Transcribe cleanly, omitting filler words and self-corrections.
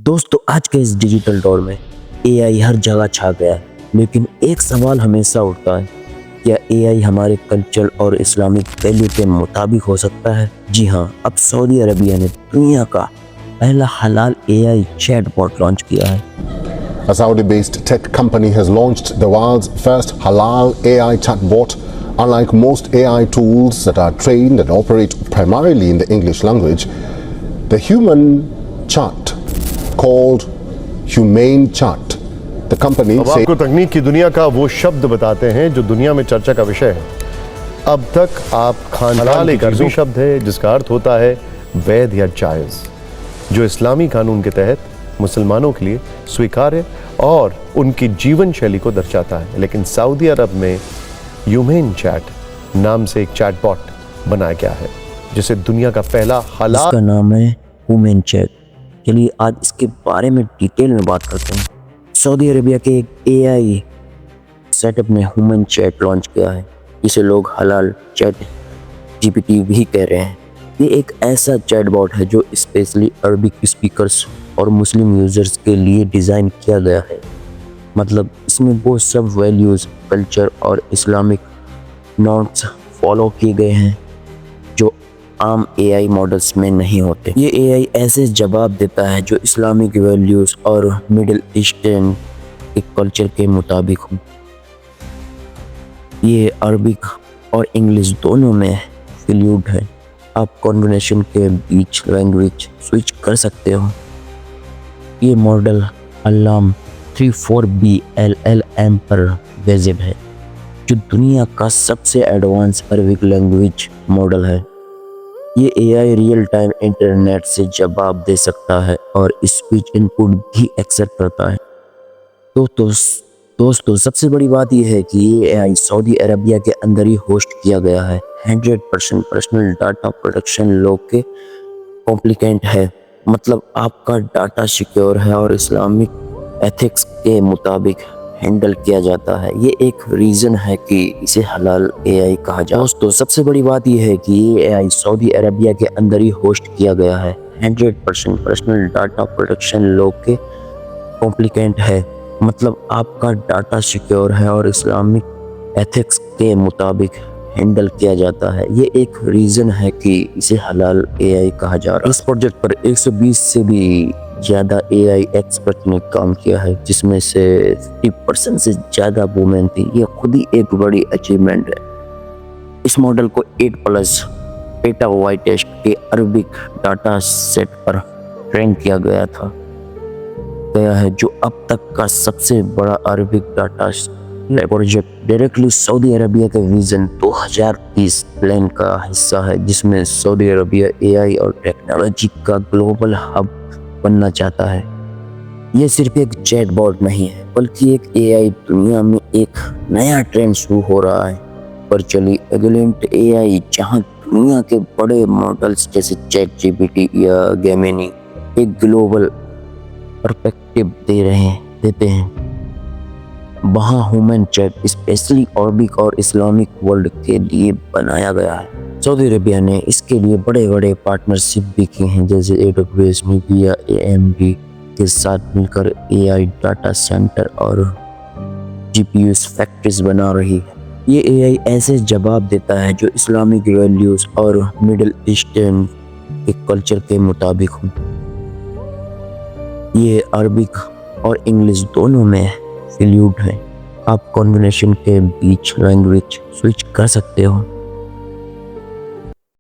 दोस्तों आज के इस डिजिटल दौर में एआई हर जगह छा गया है, लेकिन एक सवाल हमेशा उठता है, क्या एआई हमारे कल्चर और इस्लामिक वैल्यू के मुताबिक हो सकता है? जी हाँ, अब सऊदी अरबिया ने दुनिया का पहला हलाल एआई चैटबॉट लॉन्च किया है। A Saudi-based tech company has launched the world's first halal AI chatbot. Unlike most AI tools that are trained and operate primarily in the English language, the human chat, called Humane Chat, the company अब आपको तकनीक की दुनिया का वो शब्द बताते हैं जो दुनिया में चर्चा का विषय है। अब तक आप हलाल एक अरबी शब्द है जिसका अर्थ होता है वैध या जायज़, जो इस्लामी कानून के तहत मुसलमानों के लिए स्वीकार्य और उनकी जीवन शैली को दर्शाता है। लेकिन सऊदी अरब में ह्यूमेन चैट नाम से एक चैटबॉट बनाया गया है, जिसे दुनिया का पहला हलाल, इसका नाम है ह्यूमन चैट। चलिए आज इसके बारे में डिटेल में बात करते हैं। सऊदी अरेबिया के एक एआई सेटअप ने ह्यूमन चैट लॉन्च किया है, जिसे लोग हलाल चैट जीपीटी भी कह रहे हैं। ये एक ऐसा चैटबॉट है जो स्पेशली अरबिक स्पीकर्स और मुस्लिम यूजर्स के लिए डिज़ाइन किया गया है। मतलब इसमें वो सब वैल्यूज़, कल्चर और इस्लामिक नॉर्म्स फॉलो किए गए हैं जो आम एआई मॉडल्स में नहीं होते। ये एआई ऐसे जवाब देता है जो इस्लामिक वैल्यूज़ और मिडिल ईस्टर्न के कल्चर के मुताबिक हो। ये अरबिक और इंग्लिश दोनों में फ्लूइड है। आप कॉन्वर्सेशन के बीच लैंग्वेज स्विच कर सकते हो। ये मॉडल अल्लाम 34B LLM पर वेजिब है, जो दुनिया का सबसे एडवांस अरबिक लैंग्वेज मॉडल है। ये एआई रियल टाइम इंटरनेट से जवाब दे सकता है और स्पीच इनपुट भी एक्सेप्ट करता है। दोस्तों सबसे बड़ी बात यह है कि ये एआई सऊदी अरबिया के अंदर ही होस्ट किया गया है। 100% पर्सनल डाटा प्रोटेक्शन लॉ के कॉम्प्लिकेंट है, मतलब आपका डाटा सिक्योर है और इस्लामिक एथिक्स के मुताबिक हैंडल किया जाता है। ये एक रीज़न है कि इसे हलाल एआई कहा जाता है। दोस्तों सबसे बड़ी बात यह है कि ये एआई सऊदी अरबिया के अंदर ही होस्ट किया गया है। 100% पर्सनल डाटा प्रोटेक्शन लॉ के कॉम्प्लिकेंट है, मतलब आपका डाटा सिक्योर है और इस्लामिक एथिक्स के मुताबिक हैंडल किया जाता है। ये एक रीज़न है कि इसे हलाल एआई कहा जा रहा है। इस प्रोजेक्ट पर 120 से भी ज़्यादा एआई एक्सपर्ट ने काम किया है, जिसमें से 50% से ज़्यादा वुमेन थी। ये खुद ही एक बड़ी अचीवमेंट है। इस मॉडल को 8+ पेटाबाइट्स के अरबिक डाटा सेट पर ट्रेन किया गया है, जो अब तक का सबसे बड़ा Arabic data project directly Saudi Arabia के विजन 2030 प्लान का हिस्सा है, जिसमें सऊदी अरबिया एआई और टेक्नोलॉजी का ग्लोबल हब बनना चाहता है। ये सिर्फ एक चैटबॉट नहीं है, बल्कि एक एआई दुनिया में एक नया ट्रेंड शुरू हो रहा है। पर चलिए एगलेंट एआई, जहां दुनिया के बड़े मॉडल्स जैसे चैट जीपीटी या जेमिनी एक ग्लोबल पर्सपेक्टिव देते हैं, वहाँ ह्यूमन चैट स्पेशली अरबिक और इस्लामिक वर्ल्ड के लिए बनाया गया है। सऊदी अरेबिया ने इसके लिए बड़े बड़े पार्टनरशिप भी की हैं, जैसे AWS, NVIDIA, AMD के साथ मिलकर एआई डाटा सेंटर और GPUs फैक्ट्रीज बना रही है। ये एआई ऐसे जवाब देता है जो इस्लामिक वैल्यूज़ और मिडिल ईस्टर्न के कल्चर के मुताबिक हो। ये अरबिक और इंग्लिश दोनों में फ्लूइड है। आप कॉन्वर्सेशन के बीच लैंग्वेज स्विच कर सकते हो।